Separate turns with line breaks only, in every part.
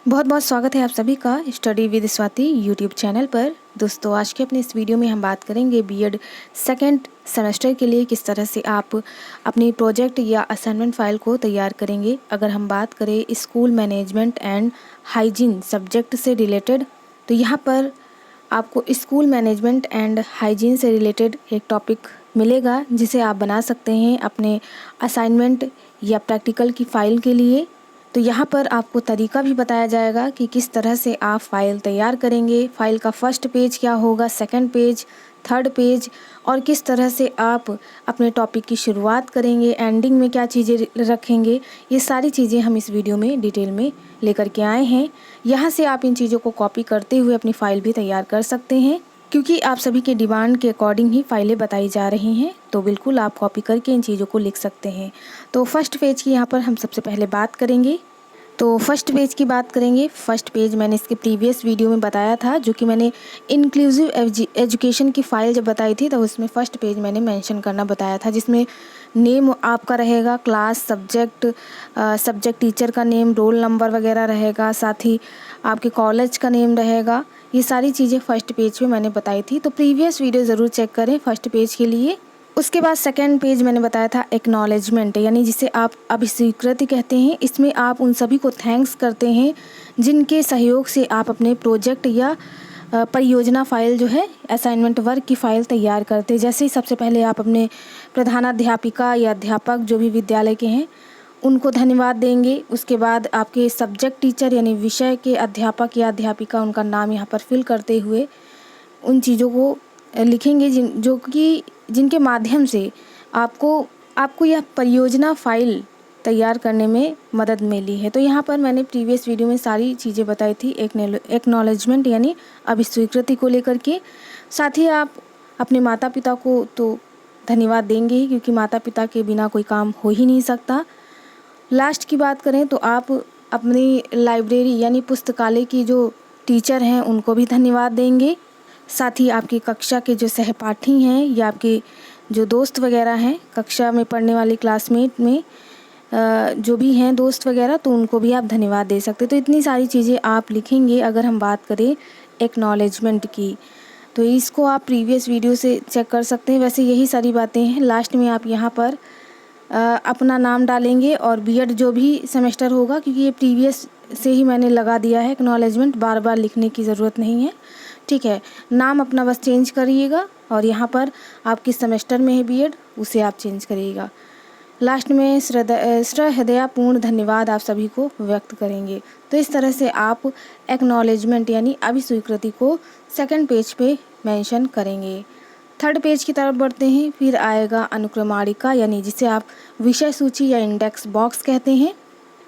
बहुत बहुत स्वागत है आप सभी का study with Swati YouTube channel पर। दोस्तों, आज के अपने इस वीडियो में हम बात करेंगे बीएड सेकेंड सेमेस्टर के लिए किस तरह से आप अपनी प्रोजेक्ट या असाइनमेंट फ़ाइल को तैयार करेंगे। अगर हम बात करें school management and hygiene subject से रिलेटेड, तो यहाँ पर आपको स्कूल मैनेजमेंट एंड हाइजीन से रिलेटेड एक टॉपिक मिलेगा जिसे आप बना सकते हैं अपने असाइनमेंट या प्रैक्टिकल की फ़ाइल के लिए। तो यहाँ पर आपको तरीका भी बताया जाएगा कि किस तरह से आप फ़ाइल तैयार करेंगे, फ़ाइल का फर्स्ट पेज क्या होगा, सेकंड पेज, थर्ड पेज, और किस तरह से आप अपने टॉपिक की शुरुआत करेंगे, एंडिंग में क्या चीज़ें रखेंगे। ये सारी चीज़ें हम इस वीडियो में डिटेल में लेकर के आए हैं। यहाँ से आप इन चीज़ों को कॉपी करते हुए अपनी फ़ाइल भी तैयार कर सकते हैं, क्योंकि आप सभी के डिमांड के अकॉर्डिंग ही फाइलें बताई जा रही हैं। तो बिल्कुल आप कॉपी करके इन चीज़ों को लिख सकते हैं। तो फर्स्ट पेज की यहाँ पर हम सबसे पहले बात करेंगे। तो फर्स्ट पेज की बात करेंगे। फर्स्ट पेज मैंने इसके प्रीवियस वीडियो में बताया था, जो कि मैंने इंक्लूसिव एजुकेशन की फ़ाइल जब बताई थी तो उसमें फ़र्स्ट पेज मैंने मेंशन करना बताया था, जिसमें नेम आपका रहेगा, क्लास, सब्जेक्ट टीचर का नेम, रोल नंबर वगैरह रहेगा, साथ ही आपके कॉलेज का नेम रहेगा। ये सारी चीज़ें फर्स्ट पेज पे मैंने बताई थी, तो प्रीवियस वीडियो ज़रूर चेक करें फर्स्ट पेज के लिए। उसके बाद सेकंड पेज मैंने बताया था एक्नॉलेजमेंट, यानी जिसे आप अभिस्वीकृति कहते हैं। इसमें आप उन सभी को थैंक्स करते हैं जिनके सहयोग से आप अपने प्रोजेक्ट या परियोजना फ़ाइल जो है असाइनमेंट वर्क की फ़ाइल तैयार करते हैं। जैसे ही सबसे पहले आप अपने प्रधानाध्यापिका या अध्यापक जो भी विद्यालय के हैं उनको धन्यवाद देंगे। उसके बाद आपके सब्जेक्ट टीचर यानी विषय के अध्यापक या अध्यापिका, उनका नाम यहाँ पर फिल करते हुए उन चीज़ों को लिखेंगे जिनके माध्यम से आपको यह परियोजना फ़ाइल तैयार करने में मदद मिली है। तो यहाँ पर मैंने प्रीवियस वीडियो में सारी चीज़ें बताई थी एक्नॉलेजमेंट यानी अभिस्वीकृति को लेकर के। साथ ही आप अपने माता पिता को तो धन्यवाद देंगे ही, क्योंकि माता पिता के बिना कोई काम हो ही नहीं सकता। लास्ट की बात करें तो आप अपनी लाइब्रेरी यानी पुस्तकालय की जो टीचर हैं उनको भी धन्यवाद देंगे। साथ ही आपकी कक्षा के जो सहपाठी हैं या आपके जो दोस्त वगैरह हैं, कक्षा में पढ़ने वाले क्लासमेट में जो भी हैं दोस्त वगैरह, तो उनको भी आप धन्यवाद दे सकते हैं। तो इतनी सारी चीज़ें आप लिखेंगे। अगर हम बात करें एक्नॉलेजमेंट की, तो इसको आप प्रीवियस वीडियो से चेक कर सकते हैं। वैसे यही सारी बातें हैं। लास्ट में आप यहाँ पर अपना नाम डालेंगे और बीएड जो भी सेमेस्टर होगा, क्योंकि ये प्रीवियस से ही मैंने लगा दिया है एक्नॉलेजमेंट, बार बार लिखने की ज़रूरत नहीं है। ठीक है, नाम अपना बस चेंज करिएगा और यहाँ पर आप किस सेमेस्टर में है बीएड उसे आप चेंज करिएगा। लास्ट में सहृदयपूर्ण धन्यवाद आप सभी को व्यक्त करेंगे। तो इस तरह से आप एक्नॉलेजमेंट यानी अभिस्वीकृति को सेकंड पेज पे मेंशन करेंगे। थर्ड पेज की तरफ बढ़ते हैं। फिर आएगा अनुक्रमाणिका, यानी जिसे आप विषय सूची या इंडेक्स बॉक्स कहते हैं।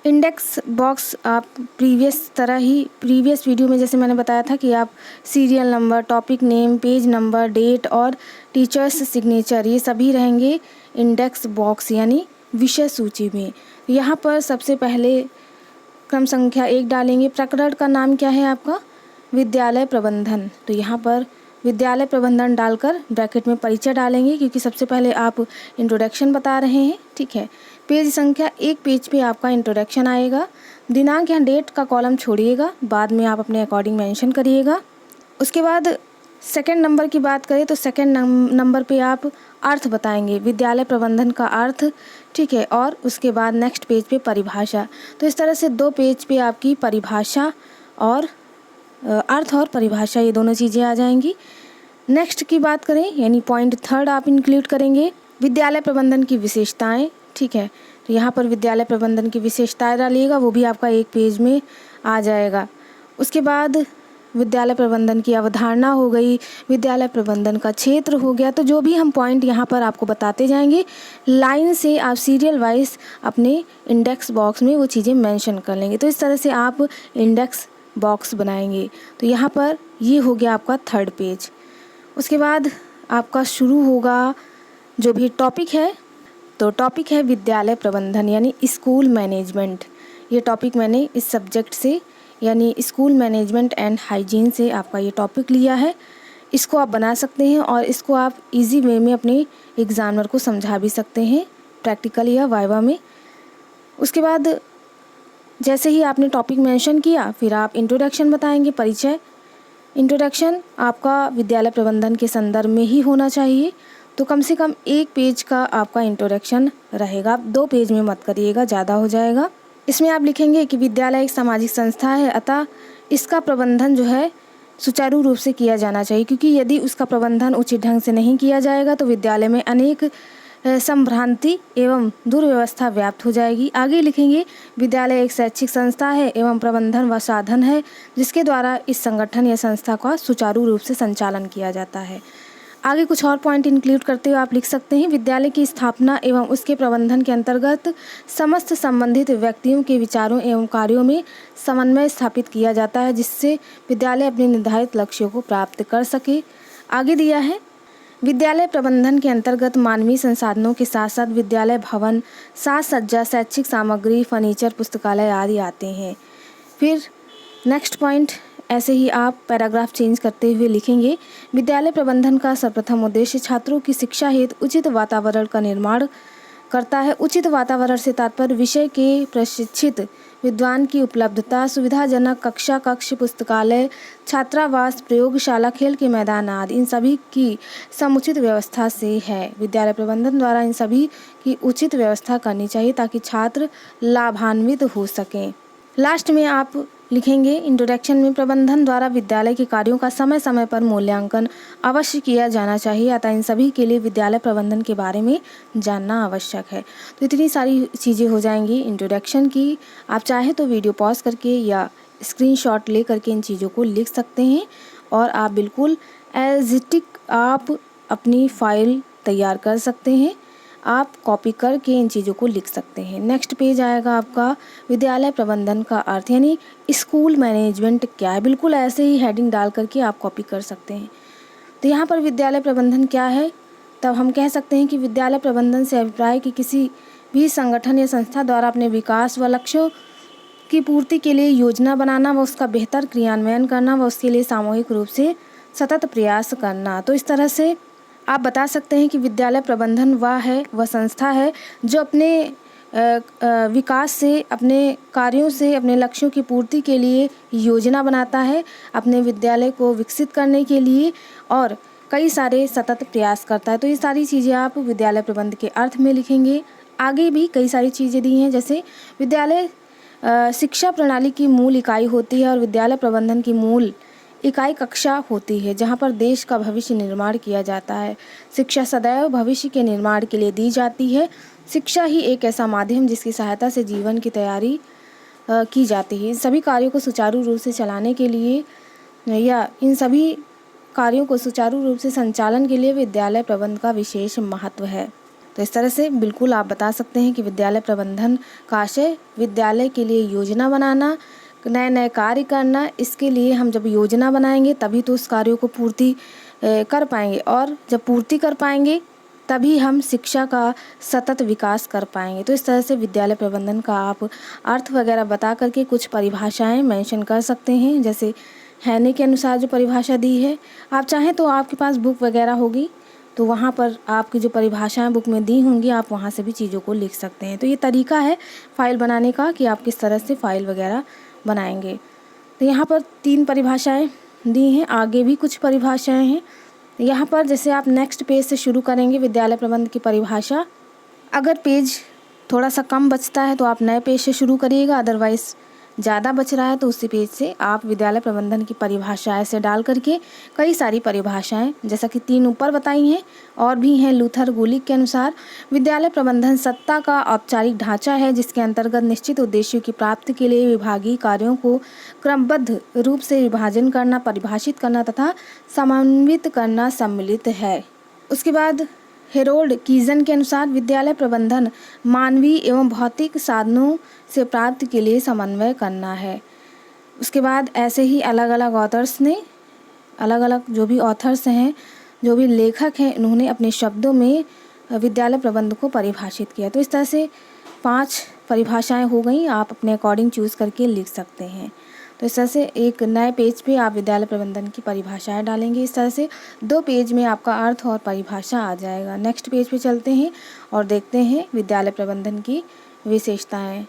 इंडेक्स बॉक्स आप प्रीवियस वीडियो में जैसे मैंने बताया था कि आप serial number, topic name, page number, date और टीचर्स सिग्नेचर, ये सभी रहेंगे इंडेक्स बॉक्स यानी विषय सूची में। यहाँ पर सबसे पहले क्रम संख्या 1 डालेंगे। प्रकरण का नाम क्या है आपका? विद्यालय प्रबंधन। तो यहाँ पर विद्यालय प्रबंधन डालकर ब्रैकेट में परिचय डालेंगे, क्योंकि सबसे पहले आप इंट्रोडक्शन बता रहे हैं। ठीक है, पेज संख्या 1 पेज पे आपका इंट्रोडक्शन आएगा। दिनांक या डेट का कॉलम छोड़िएगा, बाद में आप अपने अकॉर्डिंग मेंशन करिएगा। उसके बाद सेकंड नंबर की बात करें तो सेकंड नंबर पे आप अर्थ बताएंगे, विद्यालय प्रबंधन का अर्थ। ठीक है, और उसके बाद नेक्स्ट पेज पे परिभाषा। तो इस तरह से 2 पेज पे आपकी परिभाषा और अर्थ और परिभाषा, ये दोनों चीज़ें आ जाएंगी। नेक्स्ट की बात करें यानी पॉइंट थर्ड आप इंक्लूड करेंगे विद्यालय प्रबंधन की विशेषताएं। ठीक है, तो यहाँ पर विद्यालय प्रबंधन की विशेषताएं डालिएगा, वो भी आपका 1 पेज में आ जाएगा। उसके बाद विद्यालय प्रबंधन की अवधारणा हो गई, विद्यालय प्रबंधन का क्षेत्र हो गया। तो जो भी हम पॉइंट यहाँ पर आपको बताते जाएंगे, लाइन से आप सीरियल वाइज अपने इंडेक्स बॉक्स में वो चीज़ें मेंशन कर लेंगे। तो इस तरह से आप इंडेक्स बॉक्स बनाएंगे। तो यहाँ पर ये हो गया आपका थर्ड पेज। उसके बाद आपका शुरू होगा जो भी टॉपिक है, तो टॉपिक है विद्यालय प्रबंधन यानी स्कूल मैनेजमेंट। ये टॉपिक मैंने इस सब्जेक्ट से यानी स्कूल मैनेजमेंट एंड हाइजीन से आपका ये टॉपिक लिया है। इसको आप बना सकते हैं और इसको आप इजी वे में अपने एग्जामिनर को समझा भी सकते हैं प्रैक्टिकल या वाइवा में। उसके बाद जैसे ही आपने टॉपिक मेंशन किया, फिर आप इंट्रोडक्शन बताएंगे, परिचय। इंट्रोडक्शन आपका विद्यालय प्रबंधन के संदर्भ में ही होना चाहिए, तो कम से कम 1 पेज का आपका इंट्रोडक्शन रहेगा। आप 2 पेज में मत करिएगा, ज़्यादा हो जाएगा। इसमें आप लिखेंगे कि विद्यालय एक सामाजिक संस्था है, अतः इसका प्रबंधन जो है सुचारू रूप से किया जाना चाहिए, क्योंकि यदि उसका प्रबंधन उचित ढंग से नहीं किया जाएगा तो विद्यालय में अनेक संभ्रांति एवं दुर्व्यवस्था व्याप्त हो जाएगी। आगे लिखेंगे, विद्यालय एक शैक्षिक संस्था है एवं प्रबंधन व साधन है जिसके द्वारा इस संगठन या संस्था का सुचारू रूप से संचालन किया जाता है। आगे कुछ और पॉइंट इंक्लूड करते हुए आप लिख सकते हैं, विद्यालय की स्थापना एवं उसके प्रबंधन के अंतर्गत समस्त संबंधित व्यक्तियों के विचारों एवं कार्यों में समन्वय स्थापित किया जाता है, जिससे विद्यालय अपने निर्धारित लक्ष्यों को प्राप्त कर सके। आगे दिया है, विद्यालय प्रबंधन के अंतर्गत मानवीय संसाधनों के साथ साथ विद्यालय भवन, साज सज्जा, शैक्षिक सामग्री, फर्नीचर, पुस्तकालय आदि आते हैं। फिर नेक्स्ट पॉइंट, ऐसे ही आप पैराग्राफ चेंज करते हुए लिखेंगे, विद्यालय प्रबंधन का सर्वप्रथम उद्देश्य छात्रों की शिक्षा हेतु उचित वातावरण का निर्माण करता है। उचित वातावरण से तात्पर्य विषय के प्रशिक्षित विद्वान की उपलब्धता, सुविधाजनक कक्षा कक्ष, पुस्तकालय, छात्रावास, प्रयोगशाला, खेल के मैदान आदि इन सभी की समुचित व्यवस्था से है। विद्यालय प्रबंधन द्वारा इन सभी की उचित व्यवस्था करनी चाहिए ताकि छात्र लाभान्वित हो सकें। लास्ट में आप लिखेंगे, इंट्रोडक्शन में प्रबंधन द्वारा विद्यालय के कार्यों का समय समय पर मूल्यांकन अवश्य किया जाना चाहिए, अतः इन सभी के लिए विद्यालय प्रबंधन के बारे में जानना आवश्यक है। तो इतनी सारी चीज़ें हो जाएंगी इंट्रोडक्शन की। आप चाहे तो वीडियो पॉज करके या स्क्रीनशॉट ले करके इन चीज़ों को लिख सकते हैं और आप बिल्कुल एज इट इज आप अपनी फाइल तैयार कर सकते हैं। आप कॉपी करके इन चीज़ों को लिख सकते हैं। नेक्स्ट पेज आएगा आपका विद्यालय प्रबंधन का अर्थ, यानी स्कूल मैनेजमेंट क्या है। बिल्कुल ऐसे ही हेडिंग डाल करके आप कॉपी कर सकते हैं। तो यहाँ पर विद्यालय प्रबंधन क्या है, तब हम कह सकते हैं कि विद्यालय प्रबंधन से अभिप्राय कि किसी भी संगठन या संस्था द्वारा अपने विकास व लक्ष्यों की पूर्ति के लिए योजना बनाना व उसका बेहतर क्रियान्वयन करना व उसके लिए सामूहिक रूप से सतत प्रयास करना। तो इस तरह से आप बता सकते हैं कि विद्यालय प्रबंधन वह संस्था है जो अपने विकास से, अपने कार्यों से, अपने लक्ष्यों की पूर्ति के लिए योजना बनाता है, अपने विद्यालय को विकसित करने के लिए और कई सारे सतत प्रयास करता है। तो ये सारी चीज़ें आप विद्यालय प्रबंधन के अर्थ में लिखेंगे। आगे भी कई सारी चीज़ें दी हैं, जैसे विद्यालय शिक्षा प्रणाली की मूल इकाई होती है और विद्यालय प्रबंधन की मूल इकाई कक्षा होती है जहाँ पर देश का भविष्य निर्माण किया जाता है। शिक्षा सदैव भविष्य के निर्माण के लिए दी जाती है। शिक्षा ही एक ऐसा माध्यम जिसकी सहायता से जीवन की तैयारी की जाती है। इन सभी कार्यों को सुचारू रूप से चलाने के लिए या इन सभी कार्यों को सुचारू रूप से संचालन के लिए विद्यालय प्रबंधन का विशेष महत्व है। तो इस तरह से बिल्कुल आप बता सकते हैं कि विद्यालय प्रबंधन का आशय विद्यालय के लिए योजना बनाना, नए नए कार्य करना। इसके लिए हम जब योजना बनाएंगे तभी तो उस कार्यों को पूर्ति कर पाएंगे और जब पूर्ति कर पाएंगे तभी हम शिक्षा का सतत विकास कर पाएंगे। तो इस तरह से विद्यालय प्रबंधन का आप अर्थ वगैरह बता करके कुछ परिभाषाएं मेंशन कर सकते हैं, जैसे हैने के अनुसार जो परिभाषा दी है। आप चाहें तो आपके पास बुक वगैरह होगी तो वहाँ पर आपकी जो परिभाषाएं बुक में दी होंगी आप वहाँ से भी चीज़ों को लिख सकते हैं। तो ये तरीका है फाइल बनाने का कि आप किस तरह से फाइल वगैरह बनाएंगे। तो यहाँ पर 3 परिभाषाएं दी हैं, आगे भी कुछ परिभाषाएं हैं। यहाँ पर जैसे आप नेक्स्ट पेज से शुरू करेंगे विद्यालय प्रबंधन की परिभाषा। अगर पेज थोड़ा सा कम बचता है तो आप नए पेज से शुरू करिएगा, अदरवाइज़ ज़्यादा बच रहा है तो उसी पेज से आप विद्यालय प्रबंधन की परिभाषा ऐसे डाल करके कई सारी परिभाषाएं, जैसा कि 3 ऊपर बताई हैं और भी हैं लूथर गुलिक के अनुसार, विद्यालय प्रबंधन सत्ता का औपचारिक ढांचा है जिसके अंतर्गत निश्चित उद्देश्यों की प्राप्ति के लिए विभागीय कार्यों को क्रमबद्ध रूप से विभाजन करना, परिभाषित करना तथा समन्वित करना सम्मिलित है। उसके बाद हेरोल्ड कीजन के अनुसार विद्यालय प्रबंधन मानवीय एवं भौतिक साधनों से प्राप्ति के लिए समन्वय करना है। उसके बाद ऐसे ही अलग अलग ऑथर्स ने, अलग अलग जो भी ऑथर्स हैं, जो भी लेखक हैं, उन्होंने अपने शब्दों में विद्यालय प्रबंधन को परिभाषित किया। तो इस तरह से 5 परिभाषाएं हो गई, आप अपने अकॉर्डिंग चूज़ करके लिख सकते हैं। तो इस तरह से एक नए पेज पे आप विद्यालय प्रबंधन की परिभाषाएं डालेंगे। इस तरह से 2 पेज में आपका अर्थ और परिभाषा आ जाएगा। नेक्स्ट पेज पे चलते हैं और देखते हैं विद्यालय प्रबंधन की विशेषताएं।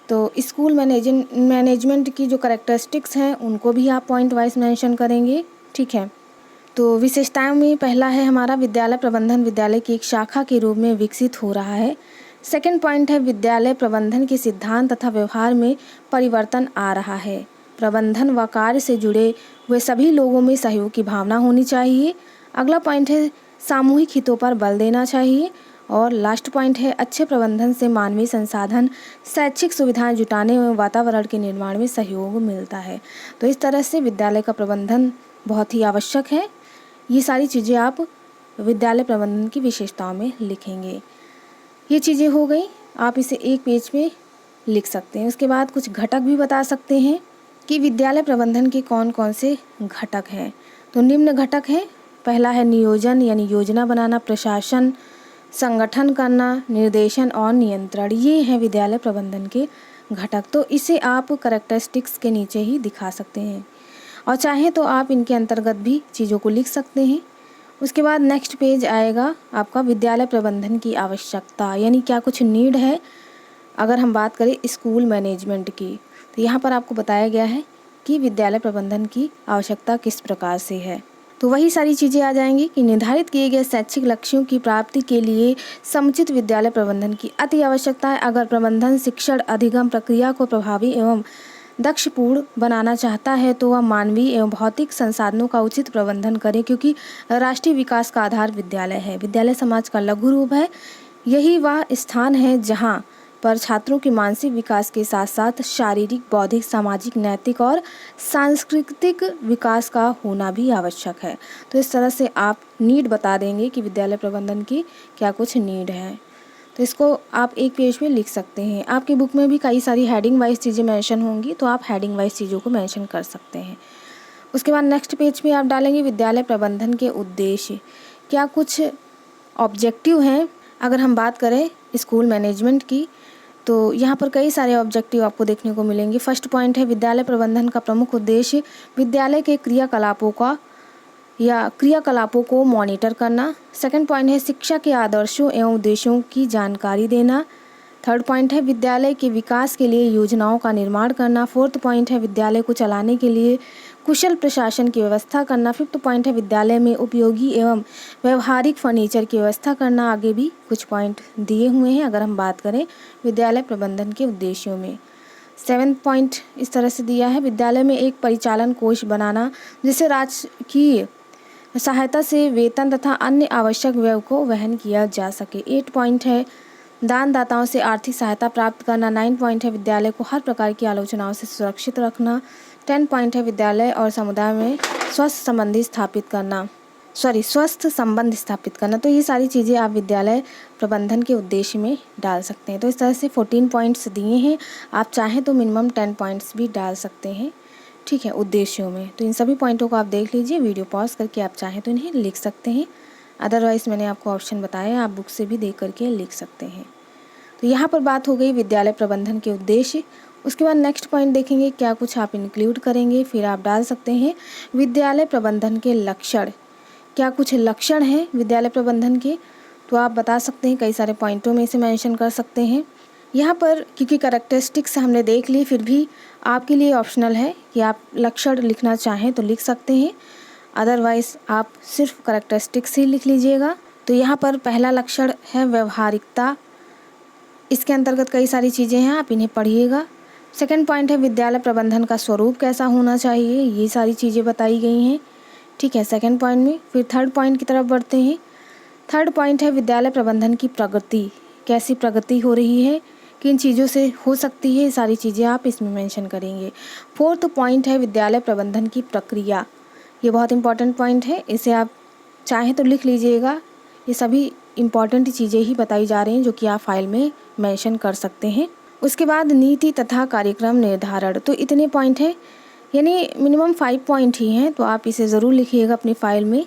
तो स्कूल मैनेजमेंट की जो कैरेक्टरिस्टिक्स हैं उनको भी आप पॉइंट वाइज मेंशन करेंगे, ठीक है। तो विशेषताओं में पहला है हमारा विद्यालय प्रबंधन विद्यालय की एक शाखा के रूप में विकसित हो रहा है। सेकंड पॉइंट है विद्यालय प्रबंधन के सिद्धांत तथा व्यवहार में परिवर्तन आ रहा है। प्रबंधन व कार्य से जुड़े हुए सभी लोगों में सहयोग की भावना होनी चाहिए। अगला पॉइंट है सामूहिक हितों पर बल देना चाहिए। और लास्ट पॉइंट है अच्छे प्रबंधन से मानवीय संसाधन, शैक्षिक सुविधाएं जुटाने एवं वातावरण के निर्माण में सहयोग मिलता है। तो इस तरह से विद्यालय का प्रबंधन बहुत ही आवश्यक है। ये सारी चीज़ें आप विद्यालय प्रबंधन की विशेषताओं में लिखेंगे। ये चीज़ें हो गई, आप इसे एक पेज पे लिख सकते हैं। उसके बाद कुछ घटक भी बता सकते हैं कि विद्यालय प्रबंधन के कौन कौन से घटक हैं। तो निम्न घटक हैं। पहला है नियोजन यानी योजना बनाना, प्रशासन, संगठन करना, निर्देशन और नियंत्रण। ये हैं विद्यालय प्रबंधन के घटक। तो इसे आप कैरेक्टरिस्टिक्स के नीचे ही दिखा सकते हैं और चाहें तो आप इनके अंतर्गत भी चीज़ों को लिख सकते हैं। उसके बाद नेक्स्ट पेज आएगा आपका विद्यालय प्रबंधन की आवश्यकता, यानी क्या कुछ नीड है। अगर हम बात करें स्कूल मैनेजमेंट की, तो यहाँ पर आपको बताया गया है कि विद्यालय प्रबंधन की आवश्यकता किस प्रकार से है। तो वही सारी चीज़ें आ जाएंगी कि निर्धारित किए गए शैक्षिक लक्ष्यों की प्राप्ति के लिए समुचित विद्यालय प्रबंधन की अति आवश्यकता है। अगर प्रबंधन शिक्षण अधिगम प्रक्रिया को प्रभावी एवं दक्षपूर्ण बनाना चाहता है तो वह मानवीय एवं भौतिक संसाधनों का उचित प्रबंधन करे, क्योंकि राष्ट्रीय विकास का आधार विद्यालय है। विद्यालय समाज का लघु रूप है। यही वह स्थान है जहाँ पर छात्रों के मानसिक विकास के साथ साथ शारीरिक, बौद्धिक, सामाजिक, नैतिक और सांस्कृतिक विकास का होना भी आवश्यक है। तो इस तरह से आप नीड बता देंगे कि विद्यालय प्रबंधन की क्या कुछ नीड है। तो इसको आप एक पेज पे लिख सकते हैं। आपकी बुक में भी कई सारी हेडिंग वाइज चीज़ें मेंशन होंगी, तो आप हेडिंग वाइज चीज़ों को मेंशन कर सकते हैं। उसके बाद नेक्स्ट पेज पे आप डालेंगे विद्यालय प्रबंधन के उद्देश्य, क्या कुछ ऑब्जेक्टिव हैं। अगर हम बात करें स्कूल मैनेजमेंट की, तो यहाँ पर कई सारे ऑब्जेक्टिव आपको देखने को मिलेंगे। फर्स्ट पॉइंट है विद्यालय प्रबंधन का प्रमुख उद्देश्य विद्यालय के क्रियाकलापों को मॉनिटर करना। सेकंड पॉइंट है शिक्षा के आदर्शों एवं उद्देश्यों की जानकारी देना। थर्ड पॉइंट है विद्यालय के विकास के लिए योजनाओं का निर्माण करना। फोर्थ पॉइंट है विद्यालय को चलाने के लिए कुशल प्रशासन की व्यवस्था करना। फिफ्थ पॉइंट है विद्यालय में उपयोगी एवं व्यवहारिक फर्नीचर की व्यवस्था करना। आगे भी कुछ पॉइंट दिए हुए हैं अगर हम बात करें विद्यालय प्रबंधन के उद्देश्यों में। सेवेंथ पॉइंट इस तरह से दिया है विद्यालय में एक परिचालन कोष बनाना, जिससे राजकीय सहायता से वेतन तथा अन्य आवश्यक व्यय को वहन किया जा सके। 8 पॉइंट है दानदाताओं से आर्थिक सहायता प्राप्त करना। 9 पॉइंट है विद्यालय को हर प्रकार की आलोचनाओं से सुरक्षित रखना। 10 पॉइंट है विद्यालय और समुदाय में स्वस्थ संबंध स्थापित करना। तो ये सारी चीज़ें आप विद्यालय प्रबंधन के उद्देश्य में डाल सकते हैं। तो इस तरह से 14 पॉइंट्स दिए हैं। आप चाहें तो मिनिमम 10 पॉइंट्स भी डाल सकते हैं, ठीक है, उद्देश्यों में। तो इन सभी पॉइंटों को आप देख लीजिए, वीडियो पॉज करके आप चाहें तो इन्हें लिख सकते हैं। अदरवाइज़ मैंने आपको ऑप्शन बताया, आप बुक से भी देख करके लिख सकते हैं। तो यहाँ पर बात हो गई विद्यालय प्रबंधन के उद्देश्य। उसके बाद नेक्स्ट पॉइंट देखेंगे क्या कुछ आप इंक्लूड करेंगे। फिर आप डाल सकते हैं विद्यालय प्रबंधन के लक्षण, क्या कुछ लक्षण हैं विद्यालय प्रबंधन के, तो आप बता सकते हैं। कई सारे पॉइंटों में इसे मेंशन कर सकते हैं। यहाँ पर क्योंकि कैरेक्टरिस्टिक्स हमने देख ली, फिर भी आपके लिए ऑप्शनल है कि आप लक्षण लिखना चाहें तो लिख सकते हैं, अदरवाइज़ आप सिर्फ कैरेक्टरिस्टिक्स ही लिख लीजिएगा। तो यहाँ पर पहला लक्षण है व्यवहारिकता। इसके अंतर्गत कई सारी चीज़ें हैं, आप इन्हें पढ़िएगा। सेकंड पॉइंट है विद्यालय प्रबंधन का स्वरूप कैसा होना चाहिए, ये सारी चीज़ें बताई गई हैं, ठीक है, सेकंड पॉइंट में। फिर थर्ड पॉइंट की तरफ बढ़ते हैं। थर्ड पॉइंट है विद्यालय प्रबंधन की प्रगति, कैसी प्रगति हो रही है, किन चीज़ों से हो सकती है, ये सारी चीज़ें आप इसमें मेंशन करेंगे। फोर्थ पॉइंट है विद्यालय प्रबंधन की प्रक्रिया, ये बहुत इंपॉर्टेंट पॉइंट है, इसे आप चाहें तो लिख लीजिएगा। ये सभी इम्पॉर्टेंट चीज़ें ही बताई जा रही हैं जो कि आप फाइल में मेंशन कर सकते हैं। उसके बाद नीति तथा कार्यक्रम निर्धारण, तो इतने पॉइंट हैं, यानी मिनिमम 5 पॉइंट ही हैं, तो आप इसे ज़रूर लिखिएगा अपनी फ़ाइल में,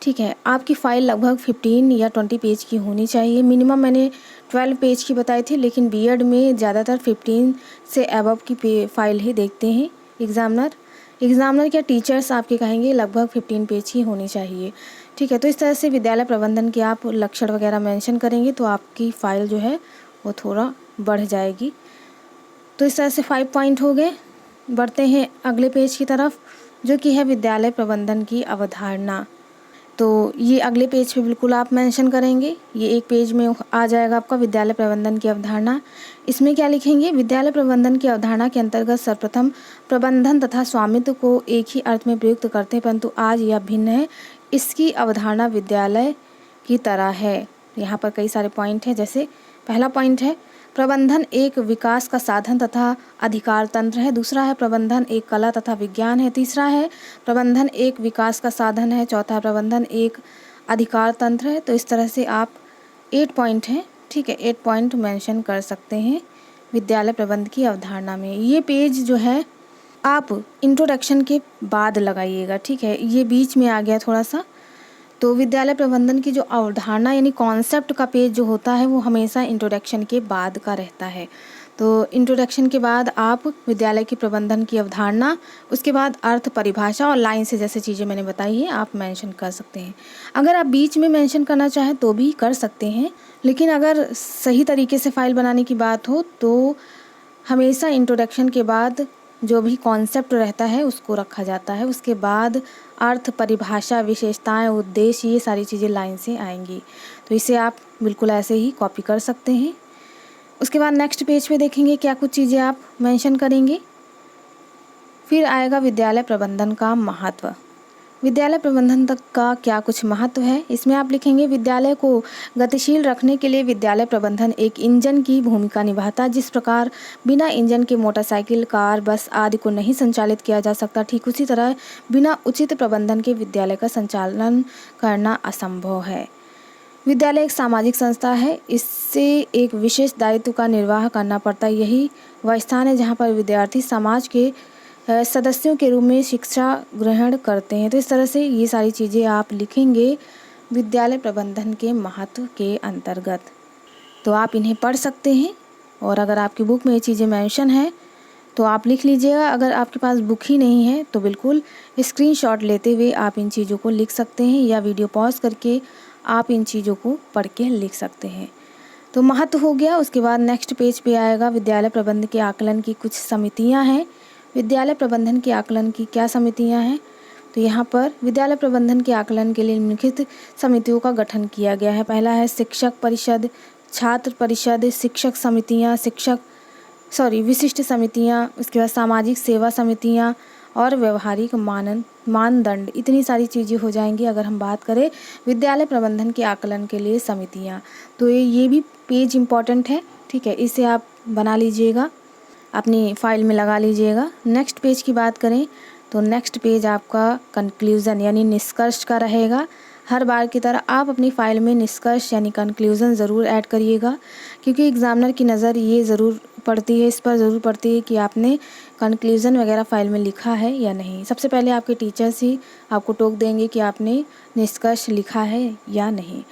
ठीक है। आपकी फ़ाइल लगभग 15 या 20 पेज की होनी चाहिए। मिनिमम मैंने 12 पेज की बताई थी, लेकिन बीएड में ज़्यादातर 15 से अबव की फ़ाइल ही देखते हैं एग्ज़ामिनर क्या टीचर्स आपके कहेंगे लगभग 15 पेज की होनी चाहिए, ठीक है। तो इस तरह से विद्यालय प्रबंधन के आप लक्षण वगैरह मेंशन करेंगे तो आपकी फ़ाइल जो है वो थोड़ा बढ़ जाएगी। तो इस तरह से 5 पॉइंट हो गए। बढ़ते हैं अगले पेज की तरफ, जो कि है विद्यालय प्रबंधन की अवधारणा। तो ये अगले पेज पे बिल्कुल आप मेंशन करेंगे। ये एक पेज में आ जाएगा आपका विद्यालय प्रबंधन की अवधारणा। इसमें क्या लिखेंगे? विद्यालय प्रबंधन की अवधारणा के अंतर्गत सर्वप्रथम प्रबंधन तथा स्वामित्व को एक ही अर्थ में प्रयुक्त करते हैं, परंतु आज यह भिन्न है। इसकी अवधारणा विद्यालय की तरह है। यहाँ पर कई सारे पॉइंट हैं। जैसे पहला पॉइंट है प्रबंधन एक विकास का साधन तथा अधिकार तंत्र है। दूसरा है प्रबंधन एक कला तथा विज्ञान है। तीसरा है प्रबंधन एक विकास का साधन है। चौथा है प्रबंधन एक अधिकार तंत्र है। तो इस तरह से आप 8 पॉइंट हैं, ठीक है, 8 पॉइंट मेंशन कर सकते हैं विद्यालय प्रबंध की अवधारणा में। ये पेज जो है आप इंट्रोडक्शन के बाद लगाइएगा, ठीक है। ये बीच में आ गया थोड़ा सा। तो विद्यालय प्रबंधन की जो अवधारणा यानी कॉन्सेप्ट का पेज जो होता है वो हमेशा इंट्रोडक्शन के बाद का रहता है। तो इंट्रोडक्शन के बाद आप विद्यालय की प्रबंधन की अवधारणा, उसके बाद अर्थ, परिभाषा और लाइन से जैसे चीज़ें मैंने बताई है आप मेंशन कर सकते हैं। अगर आप बीच में मेंशन करना चाहें तो भी कर सकते हैं, लेकिन अगर सही तरीके से फाइल बनाने की बात हो तो हमेशा इंट्रोडक्शन के बाद जो भी कॉन्सेप्ट रहता है उसको रखा जाता है। उसके बाद अर्थ, परिभाषा, विशेषताएं, उद्देश्य, ये सारी चीज़ें लाइन से आएंगी। तो इसे आप बिल्कुल ऐसे ही कॉपी कर सकते हैं। उसके बाद नेक्स्ट पेज पे देखेंगे क्या कुछ चीज़ें आप मेंशन करेंगे। फिर आएगा विद्यालय प्रबंधन का महत्व। विद्यालय प्रबंधन तक का क्या कुछ महत्व है, इसमें आप लिखेंगे विद्यालय को गतिशील रखने के लिए विद्यालय प्रबंधन एक इंजन की भूमिका निभाता है। जिस प्रकार बिना इंजन के मोटरसाइकिल, कार, बस आदि को नहीं संचालित किया जा सकता, ठीक उसी तरह बिना उचित प्रबंधन के विद्यालय का संचालन करना असंभव है। विद्यालय एक सामाजिक संस्था है, इससे एक विशेष दायित्व का निर्वाह करना पड़ता है। यही वह स्थान है जहाँ पर विद्यार्थी समाज के सदस्यों के रूप में शिक्षा ग्रहण करते हैं। तो इस तरह से ये सारी चीज़ें आप लिखेंगे विद्यालय प्रबंधन के महत्व के अंतर्गत। तो आप इन्हें पढ़ सकते हैं, और अगर आपकी बुक में ये चीज़ें मेंशन है तो आप लिख लीजिएगा। अगर आपके पास बुक ही नहीं है तो बिल्कुल स्क्रीनशॉट लेते हुए आप इन चीज़ों को लिख सकते हैं, या वीडियो पॉज करके आप इन चीज़ों को पढ़ के लिख सकते हैं। तो महत्व हो गया। उसके बाद नेक्स्ट पेज पे आएगा विद्यालय प्रबंधन के आकलन की कुछ समितियां हैं। विद्यालय प्रबंधन के आकलन की क्या समितियां हैं? तो यहाँ पर विद्यालय प्रबंधन के आकलन के लिए निम्नलिखित समितियों का गठन किया गया है। पहला है शिक्षक परिषद, छात्र परिषद, शिक्षक समितियाँ, विशिष्ट समितियाँ, उसके बाद सामाजिक सेवा समितियाँ और व्यवहारिक मानदंड। इतनी सारी चीज़ें हो जाएंगी अगर हम बात करें विद्यालय प्रबंधन के आकलन के लिए समितियाँ। तो ये भी पेज इम्पॉर्टेंट है, ठीक है, इसे आप बना लीजिएगा, अपनी फाइल में लगा लीजिएगा। नेक्स्ट पेज की बात करें तो नेक्स्ट पेज आपका कंक्लूज़न यानी निष्कर्ष का रहेगा। हर बार की तरह आप अपनी फाइल में निष्कर्ष यानी कंक्लूज़न ज़रूर ऐड करिएगा, क्योंकि एग्ज़ामिनर की नज़र ये ज़रूर पड़ती है, इस पर ज़रूर पड़ती है कि आपने कंक्लूज़न वगैरह फाइल में लिखा है या नहीं। सबसे पहले आपके टीचर्स ही आपको टोक देंगे कि आपने निष्कर्ष लिखा है या नहीं।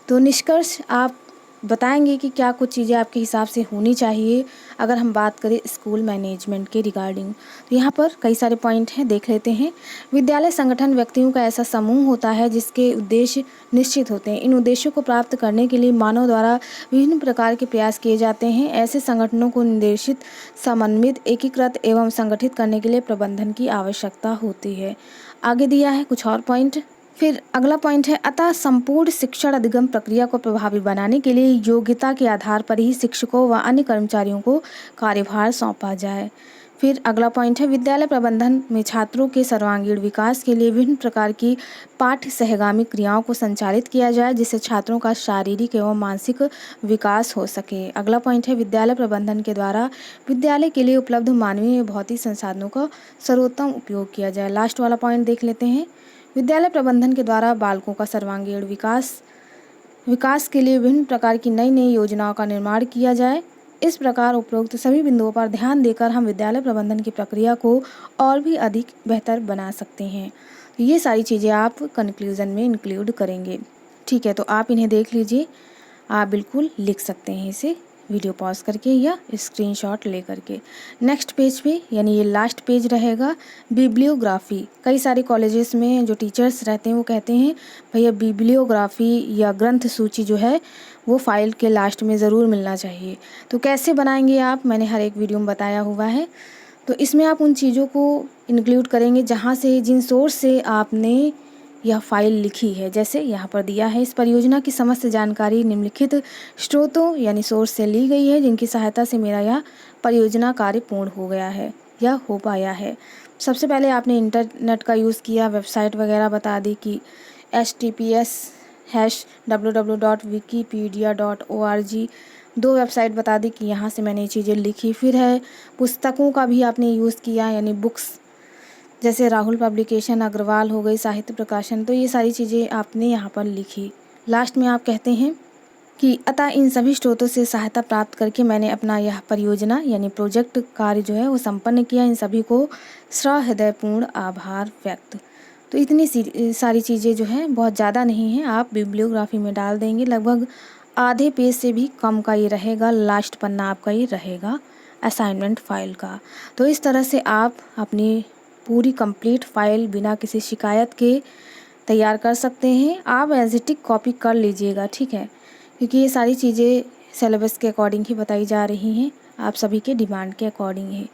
तो निष्कर्ष आप बताएंगे कि क्या कुछ चीज़ें आपके हिसाब से होनी चाहिए अगर हम बात करें स्कूल मैनेजमेंट के रिगार्डिंग। तो यहाँ पर कई सारे पॉइंट हैं, देख लेते हैं। विद्यालय संगठन व्यक्तियों का ऐसा समूह होता है जिसके उद्देश्य निश्चित होते हैं। इन उद्देश्यों को प्राप्त करने के लिए मानव द्वारा विभिन्न प्रकार के प्रयास किए जाते हैं। ऐसे संगठनों को निर्देशित, समन्वित, एकीकृत एवं संगठित करने के लिए प्रबंधन की आवश्यकता होती है। आगे दिया है कुछ और पॉइंट। फिर अगला पॉइंट है अतः संपूर्ण शिक्षण अधिगम प्रक्रिया को प्रभावी बनाने के लिए योग्यता के आधार पर ही शिक्षकों व अन्य कर्मचारियों को कार्यभार सौंपा जाए। फिर अगला पॉइंट है विद्यालय प्रबंधन में छात्रों के सर्वांगीण विकास के लिए विभिन्न प्रकार की पाठ्य सहगामी क्रियाओं को संचालित किया जाए, जिससे छात्रों का शारीरिक एवं मानसिक विकास हो सके। अगला पॉइंट है विद्यालय प्रबंधन के द्वारा विद्यालय के लिए उपलब्ध मानवीय एवं भौतिक संसाधनों का सर्वोत्तम उपयोग किया जाए। लास्ट वाला पॉइंट देख लेते हैं। विद्यालय प्रबंधन के द्वारा बालकों का सर्वांगीण विकास के लिए विभिन्न प्रकार की नई नई योजनाओं का निर्माण किया जाए। इस प्रकार उपरोक्त सभी बिंदुओं पर ध्यान देकर हम विद्यालय प्रबंधन की प्रक्रिया को और भी अधिक बेहतर बना सकते हैं। ये सारी चीज़ें आप कंक्लूज़न में इंक्लूड करेंगे, ठीक है। तो आप इन्हें देख लीजिए, आप बिल्कुल लिख सकते हैं इसे वीडियो पॉज करके या स्क्रीनशॉट ले करके। नेक्स्ट पेज पे यानी ये लास्ट पेज रहेगा बिब्लियोग्राफी। कई सारे कॉलेजेस में जो टीचर्स रहते हैं वो कहते हैं भैया बिब्लियोग्राफी या ग्रंथ सूची जो है वो फाइल के लास्ट में ज़रूर मिलना चाहिए। तो कैसे बनाएंगे आप, मैंने हर एक वीडियो में बताया हुआ है। तो इसमें आप उन चीज़ों को इंक्लूड करेंगे जहाँ से, जिन सोर्स से आपने यह फाइल लिखी है। जैसे यहाँ पर दिया है, इस परियोजना की समस्त जानकारी निम्नलिखित स्रोतों यानी सोर्स से ली गई है जिनकी सहायता से मेरा यह परियोजना कार्य पूर्ण हो गया है या हो पाया है। सबसे पहले आपने इंटरनेट का यूज़ किया, वेबसाइट वगैरह बता दी कि https://www.wikipedia.org 2 वेबसाइट बता दी कि यहाँ से मैंने ये चीज़ें लिखी। फिर है पुस्तकों का भी आपने यूज़ किया यानी बुक्स, जैसे राहुल पब्लिकेशन, अग्रवाल हो गई, साहित्य प्रकाशन। तो ये सारी चीज़ें आपने यहाँ पर लिखी। लास्ट में आप कहते हैं कि अतः इन सभी स्रोतों से सहायता प्राप्त करके मैंने अपना यह परियोजना यानी प्रोजेक्ट कार्य जो है वो संपन्न किया। इन सभी को सहृदयपूर्ण आभार व्यक्त। तो इतनी सारी चीज़ें जो हैं बहुत ज़्यादा नहीं हैं, आप बिब्लियोग्राफी में डाल देंगे। लगभग आधे पेज से भी कम का ये रहेगा, लास्ट पन्ना आपका ये रहेगा असाइनमेंट फ़ाइल का। तो इस तरह से आप अपनी पूरी कंप्लीट फ़ाइल बिना किसी शिकायत के तैयार कर सकते हैं। आप एज इट इज़ कॉपी कर लीजिएगा, ठीक है, क्योंकि ये सारी चीज़ें सिलेबस के अकॉर्डिंग ही बताई जा रही हैं, आप सभी के डिमांड के अकॉर्डिंग है।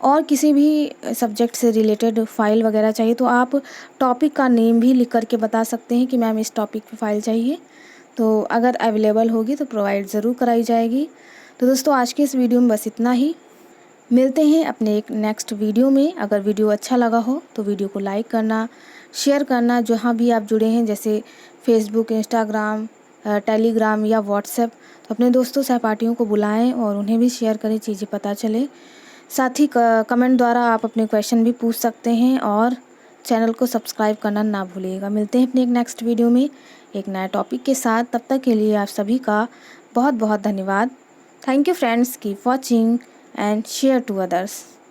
और किसी भी सब्जेक्ट से रिलेटेड फ़ाइल वगैरह चाहिए तो आप टॉपिक का नेम भी लिख करके बता सकते हैं कि मैम इस टॉपिक पे फ़ाइल चाहिए, तो अगर अवेलेबल होगी तो प्रोवाइड ज़रूर कराई जाएगी। तो दोस्तों आज के इस वीडियो में बस इतना ही। मिलते हैं अपने एक नेक्स्ट वीडियो में। अगर वीडियो अच्छा लगा हो तो वीडियो को लाइक करना, शेयर करना, जहाँ भी आप जुड़े हैं जैसे फेसबुक, इंस्टाग्राम, टेलीग्राम या व्हाट्सएप, तो अपने दोस्तों सहपाठियों को बुलाएं और उन्हें भी शेयर करें, चीज़ें पता चले। साथ ही कमेंट द्वारा आप अपने क्वेश्चन भी पूछ सकते हैं और चैनल को सब्सक्राइब करना ना भूलिएगा। मिलते हैं अपने एक नेक्स्ट वीडियो में एक नया टॉपिक के साथ। तब तक के लिए आप सभी का बहुत बहुत धन्यवाद। Thank you friends, keep watching and share to others.